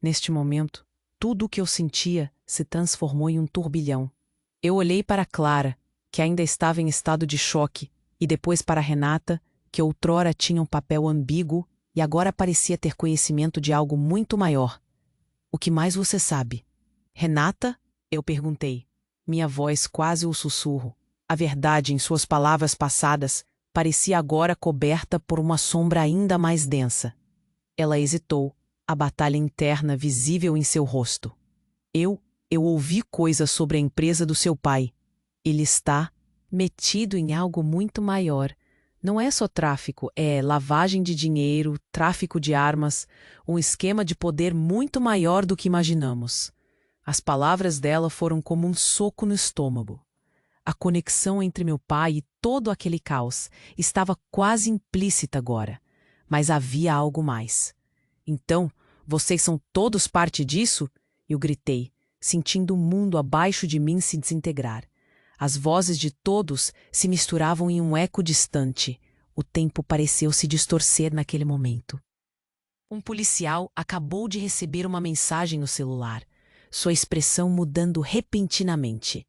Neste momento, tudo o que eu sentia se transformou em um turbilhão. Eu olhei para Clara, que ainda estava em estado de choque, e depois para Renata, que outrora tinha um papel ambíguo e agora parecia ter conhecimento de algo muito maior. O que mais você sabe? Renata? Eu perguntei. Minha voz quase um sussurro. A verdade em suas palavras passadas parecia agora coberta por uma sombra ainda mais densa. Ela hesitou, a batalha interna visível em seu rosto. Eu ouvi coisas sobre a empresa do seu pai. Ele está metido em algo muito maior. Não é só tráfico, é lavagem de dinheiro, tráfico de armas, um esquema de poder muito maior do que imaginamos. As palavras dela foram como um soco no estômago. A conexão entre meu pai e todo aquele caos estava quase implícita agora, mas havia algo mais. Então, vocês são todos parte disso? Eu gritei, sentindo o mundo abaixo de mim se desintegrar. As vozes de todos se misturavam em um eco distante. O tempo pareceu se distorcer naquele momento. Um policial acabou de receber uma mensagem no celular, sua expressão mudando repentinamente.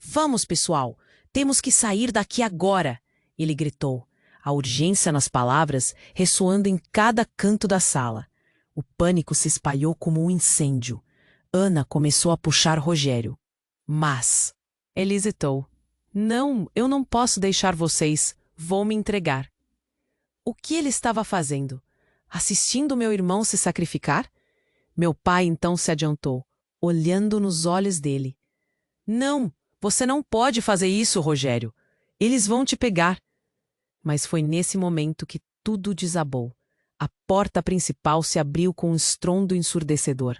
Vamos, pessoal! Temos que sair daqui agora! Ele gritou, a urgência nas palavras ressoando em cada canto da sala. O pânico se espalhou como um incêndio. Ana começou a puxar Rogério. Mas... Ele hesitou. Não, eu não posso deixar vocês. Vou me entregar. O que ele estava fazendo? Assistindo meu irmão se sacrificar? Meu pai então se adiantou, olhando nos olhos dele. Não, você não pode fazer isso, Rogério. Eles vão te pegar. Mas foi nesse momento que tudo desabou. A porta principal se abriu com um estrondo ensurdecedor.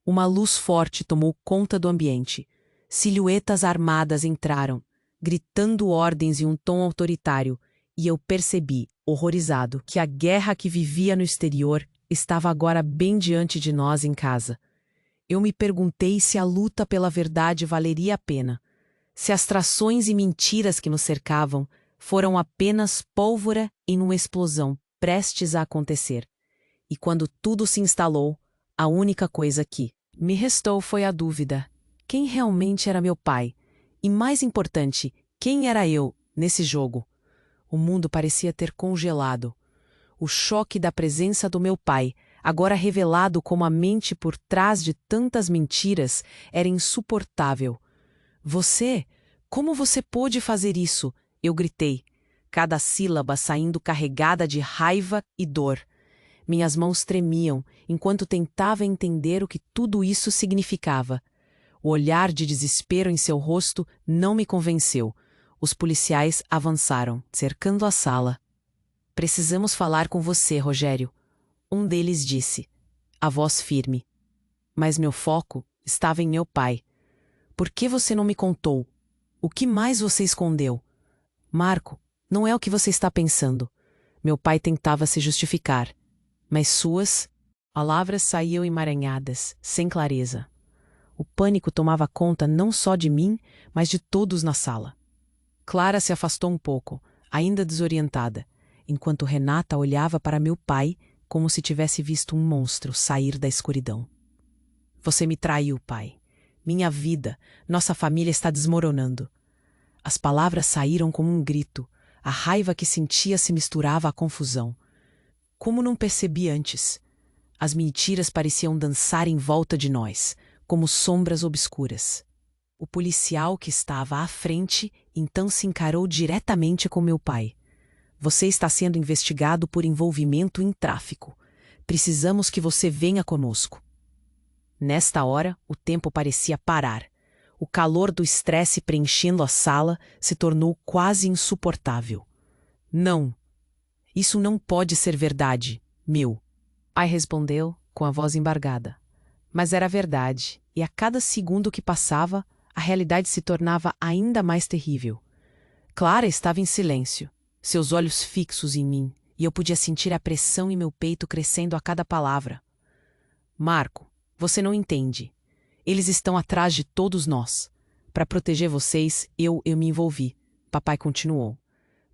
Uma luz forte tomou conta do ambiente. Silhuetas armadas entraram, gritando ordens em um tom autoritário, e eu percebi, horrorizado, que a guerra que vivia no exterior estava agora bem diante de nós em casa. Eu me perguntei se a luta pela verdade valeria a pena, se as trações e mentiras que nos cercavam foram apenas pólvora em uma explosão prestes a acontecer. E quando tudo se instalou, a única coisa que me restou foi a dúvida. Quem realmente era meu pai? E mais importante, quem era eu nesse jogo? O mundo parecia ter congelado. O choque da presença do meu pai, agora revelado como a mente por trás de tantas mentiras, era insuportável. Você? Como você pôde fazer isso? Eu gritei, cada sílaba saindo carregada de raiva e dor. Minhas mãos tremiam enquanto tentava entender o que tudo isso significava. O olhar de desespero em seu rosto não me convenceu. Os policiais avançaram, cercando a sala. Precisamos falar com você, Rogério. Um deles disse, a voz firme. Mas meu foco estava em meu pai. Por que você não me contou? O que mais você escondeu? Marco, não é o que você está pensando. Meu pai tentava se justificar. Mas suas palavras saíam emaranhadas, sem clareza. O pânico tomava conta não só de mim, mas de todos na sala. Clara se afastou um pouco, ainda desorientada, enquanto Renata olhava para meu pai como se tivesse visto um monstro sair da escuridão. Você me traiu, pai. Minha vida, nossa família está desmoronando. As palavras saíram como um grito. A raiva que sentia se misturava à confusão. Como não percebi antes? As mentiras pareciam dançar em volta de nós, como sombras obscuras. O policial que estava à frente então se encarou diretamente com meu pai. Você está sendo investigado por envolvimento em tráfico. Precisamos que você venha conosco. Nesta hora, o tempo parecia parar. O calor do estresse preenchendo a sala se tornou quase insuportável. Não, isso não pode ser verdade, meu. Pai respondeu com a voz embargada. Mas era verdade, e a cada segundo que passava, a realidade se tornava ainda mais terrível. Clara estava em silêncio, seus olhos fixos em mim, e eu podia sentir a pressão em meu peito crescendo a cada palavra. Marco, você não entende. Eles estão atrás de todos nós. Para proteger vocês, eu me envolvi. Papai continuou.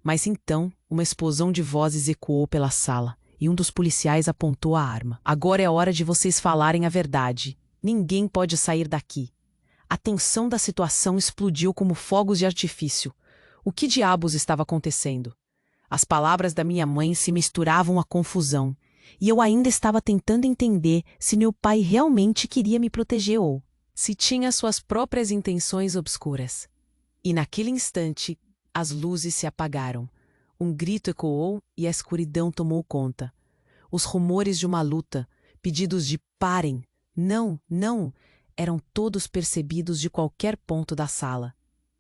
Mas então, Uma explosão de vozes ecoou pela sala, e um dos policiais apontou a arma. Agora é a hora de vocês falarem a verdade. Ninguém pode sair daqui. A tensão da situação explodiu como fogos de artifício. O que diabos estava acontecendo? As palavras da minha mãe se misturavam à confusão, e eu ainda estava tentando entender se meu pai realmente queria me proteger ou se tinha suas próprias intenções obscuras. E naquele instante, as luzes se apagaram. Um grito ecoou e a escuridão tomou conta. Os rumores de uma luta, pedidos de parem, não, não, eram todos percebidos de qualquer ponto da sala.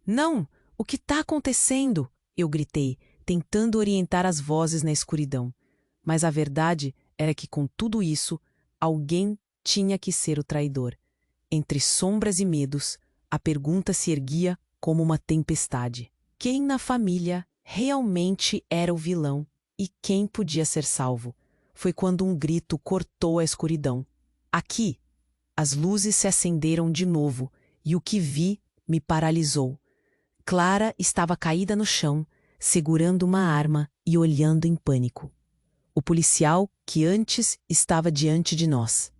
Não! O que está acontecendo? Eu gritei, tentando orientar as vozes na escuridão. Mas a verdade era que, com tudo isso, alguém tinha que ser o traidor. Entre sombras e medos, a pergunta se erguia como uma tempestade. Quem na família realmente era o vilão e quem podia ser salvo? Foi quando um grito cortou a escuridão. Aqui! As luzes se acenderam de novo e o que vi me paralisou. Clara estava caída no chão, segurando uma arma e olhando em pânico. O policial, que antes estava diante de nós,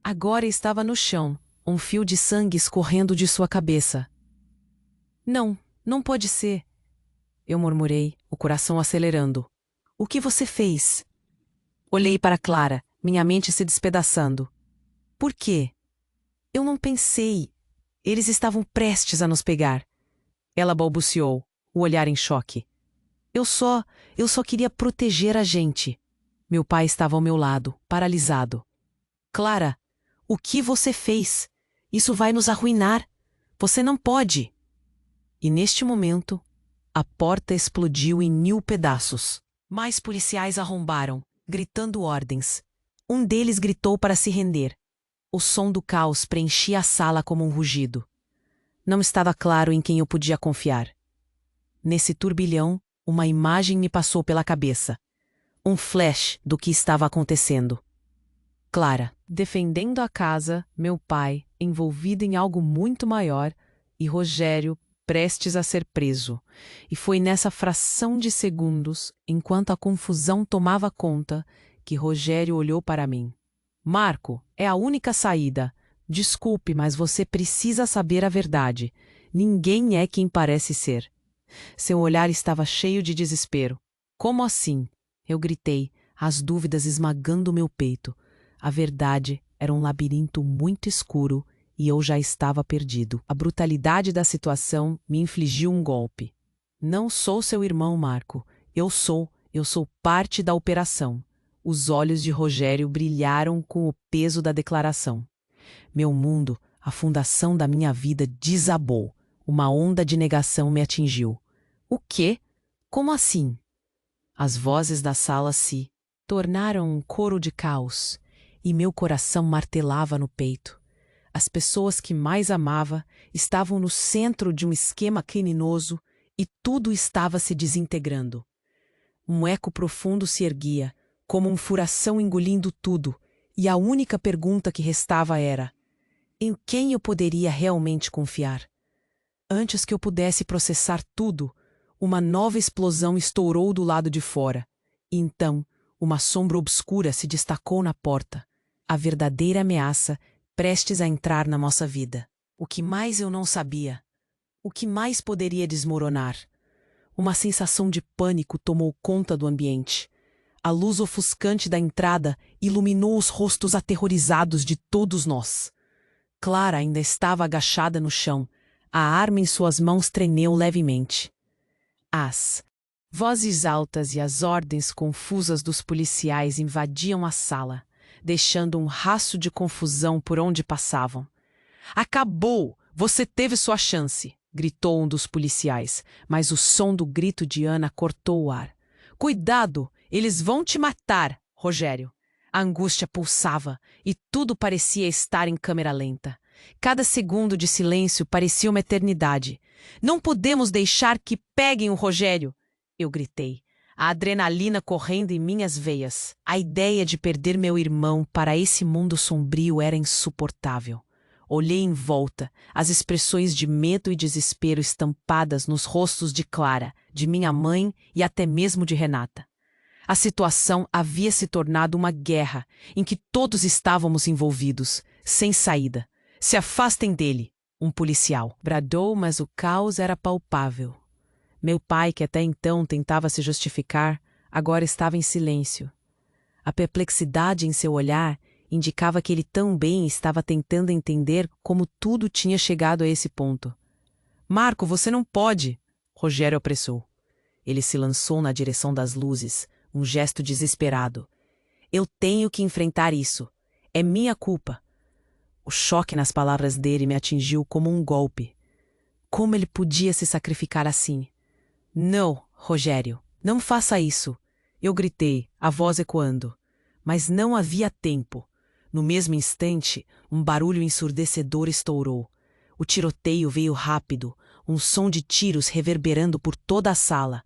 agora estava no chão, um fio de sangue escorrendo de sua cabeça. Não, não pode ser. Eu murmurei, o coração acelerando. O que você fez? Olhei para Clara, minha mente se despedaçando. Por quê? Eu não pensei. Eles estavam prestes a nos pegar. Ela balbuciou, o olhar em choque. Eu só queria proteger a gente. Meu pai estava ao meu lado, paralisado. Clara, o que você fez? Isso vai nos arruinar. Você não pode. E neste momento, a porta explodiu em 1000 pedaços. Mais policiais arrombaram, gritando ordens. Um deles gritou para se render. O som do caos preenchia a sala como um rugido. Não estava claro em quem eu podia confiar. Nesse turbilhão, uma imagem me passou pela cabeça. Um flash do que estava acontecendo. Clara, defendendo a casa, meu pai, envolvido em algo muito maior, e Rogério, prestes a ser preso. E foi nessa fração de segundos, enquanto a confusão tomava conta, que Rogério olhou para mim. Marco, é a única saída. Desculpe, mas você precisa saber a verdade. Ninguém é quem parece ser. Seu olhar estava cheio de desespero. Como assim? Eu gritei, as dúvidas esmagando meu peito. A verdade era um labirinto muito escuro e eu já estava perdido. A brutalidade da situação me infligiu um golpe. Não sou seu irmão, Marco. Eu sou parte da operação. Os olhos de Rogério brilharam com o peso da declaração. Meu mundo, a fundação da minha vida, desabou. Uma onda de negação me atingiu. O quê? Como assim? As vozes da sala se tornaram um coro de caos, e meu coração martelava no peito. As pessoas que mais amava estavam no centro de um esquema criminoso e tudo estava se desintegrando. Um eco profundo se erguia, como um furação engolindo tudo, e a única pergunta que restava era: em quem eu poderia realmente confiar? Antes que eu pudesse processar tudo, uma nova explosão estourou do lado de fora, e então uma sombra obscura se destacou na porta, a verdadeira ameaça prestes a entrar na nossa vida. O que mais eu não sabia? O que mais poderia desmoronar? Uma sensação de pânico tomou conta do ambiente. A luz ofuscante da entrada iluminou os rostos aterrorizados de todos nós. Clara ainda estava agachada no chão. A arma em suas mãos tremeu levemente. As vozes altas e as ordens confusas dos policiais invadiam a sala, deixando um rastro de confusão por onde passavam. "Acabou! Você teve sua chance!" gritou um dos policiais, mas o som do grito de Ana cortou o ar. "Cuidado! Eles vão te matar, Rogério!" A angústia pulsava e tudo parecia estar em câmera lenta. Cada segundo de silêncio parecia uma eternidade. "Não podemos deixar que peguem o Rogério!" Eu gritei, a adrenalina correndo em minhas veias. A ideia de perder meu irmão para esse mundo sombrio era insuportável. Olhei em volta, as expressões de medo e desespero estampadas nos rostos de Clara, de minha mãe e até mesmo de Renata. A situação havia se tornado uma guerra em que todos estávamos envolvidos, sem saída. "Se afastem dele!" Um policial bradou, mas o caos era palpável. Meu pai, que até então tentava se justificar, agora estava em silêncio. A perplexidade em seu olhar indicava que ele também estava tentando entender como tudo tinha chegado a esse ponto. "Marco, você não pode!" Rogério apressou. Ele se lançou na direção das luzes, um gesto desesperado. "Eu tenho que enfrentar isso. É minha culpa." O choque nas palavras dele me atingiu como um golpe. Como ele podia se sacrificar assim? "Não, Rogério, não faça isso!" Eu gritei, a voz ecoando. Mas não havia tempo. No mesmo instante, um barulho ensurdecedor estourou. O tiroteio veio rápido, um som de tiros reverberando por toda a sala.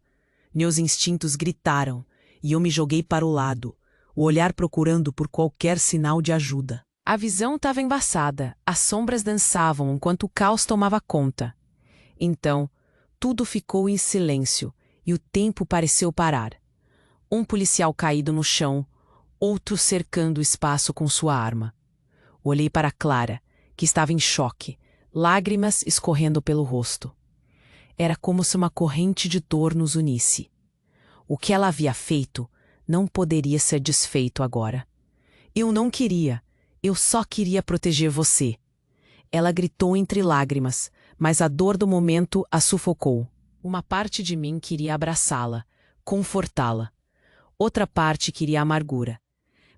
Meus instintos gritaram, e eu me joguei para o lado, o olhar procurando por qualquer sinal de ajuda. A visão estava embaçada, as sombras dançavam enquanto o caos tomava conta. Então, tudo ficou em silêncio, e o tempo pareceu parar. Um policial caído no chão, outro cercando o espaço com sua arma. Olhei para Clara, que estava em choque, lágrimas escorrendo pelo rosto. Era como se uma corrente de dor nos unisse. O que ela havia feito não poderia ser desfeito agora. "Eu não queria, eu só queria proteger você." Ela gritou entre lágrimas, mas a dor do momento a sufocou. Uma parte de mim queria abraçá-la, confortá-la. Outra parte queria amargura.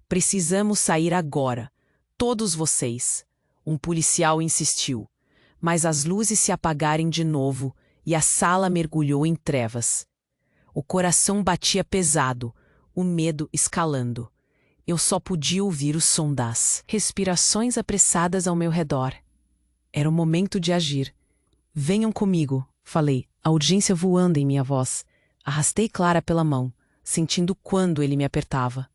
"Precisamos sair agora. Todos vocês." Um policial insistiu, mas as luzes se apagaram de novo e a sala mergulhou em trevas. O coração batia pesado, o medo escalando. Eu só podia ouvir o som das respirações apressadas ao meu redor. Era o momento de agir. "Venham comigo", falei, a urgência voando em minha voz. Arrastei Clara pela mão, sentindo quando ele me apertava.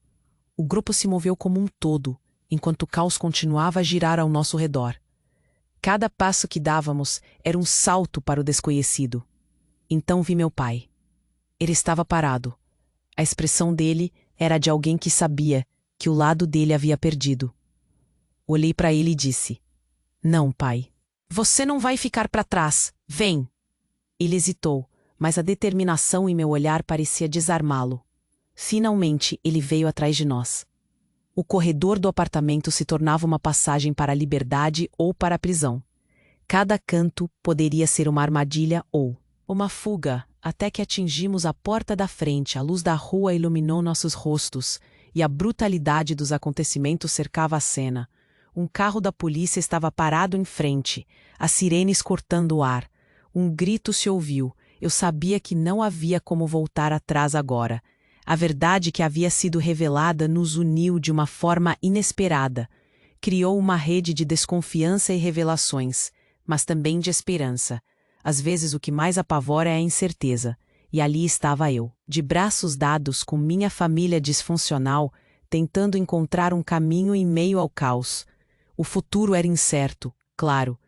O grupo se moveu como um todo, enquanto o caos continuava a girar ao nosso redor. Cada passo que dávamos era um salto para o desconhecido. Então vi meu pai. Ele estava parado. A expressão dele era de alguém que sabia que o lado dele havia perdido. Olhei para ele e disse: "Não, pai. Você não vai ficar para trás. Vem." Ele hesitou, mas a determinação em meu olhar parecia desarmá-lo. Finalmente, ele veio atrás de nós. O corredor do apartamento se tornava uma passagem para a liberdade ou para a prisão. Cada canto poderia ser uma armadilha ou uma fuga, até que atingimos a porta da frente. A luz da rua iluminou nossos rostos, e a brutalidade dos acontecimentos cercava a cena. Um carro da polícia estava parado em frente, as sirenes cortando o ar. Um grito se ouviu. Eu sabia que não havia como voltar atrás agora. A verdade que havia sido revelada nos uniu de uma forma inesperada. Criou uma rede de desconfiança e revelações, mas também de esperança. Às vezes o que mais apavora é a incerteza. E ali estava eu, de braços dados com minha família disfuncional, tentando encontrar um caminho em meio ao caos. O futuro era incerto, claro.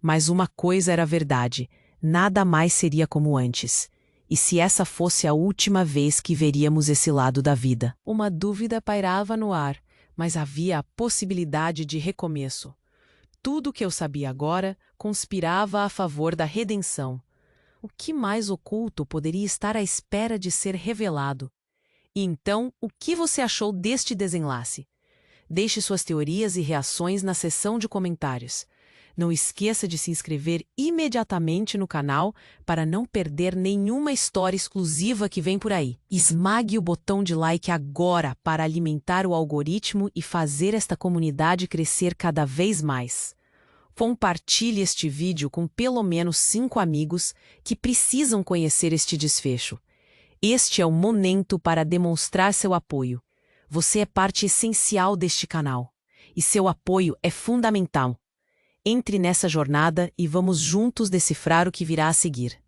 Mas uma coisa era verdade: nada mais seria como antes. E se essa fosse a última vez que veríamos esse lado da vida? Uma dúvida pairava no ar, mas havia a possibilidade de recomeço. Tudo o que eu sabia agora conspirava a favor da redenção. O que mais oculto poderia estar à espera de ser revelado? E então, o que você achou deste desenlace? Deixe suas teorias e reações na seção de comentários. Não esqueça de se inscrever imediatamente no canal para não perder nenhuma história exclusiva que vem por aí. Esmague o botão de like agora para alimentar o algoritmo e fazer esta comunidade crescer cada vez mais. Compartilhe este vídeo com pelo menos 5 amigos que precisam conhecer este desfecho. Este é o momento para demonstrar seu apoio. Você é parte essencial deste canal, e seu apoio é fundamental. Entre nessa jornada e vamos juntos decifrar o que virá a seguir.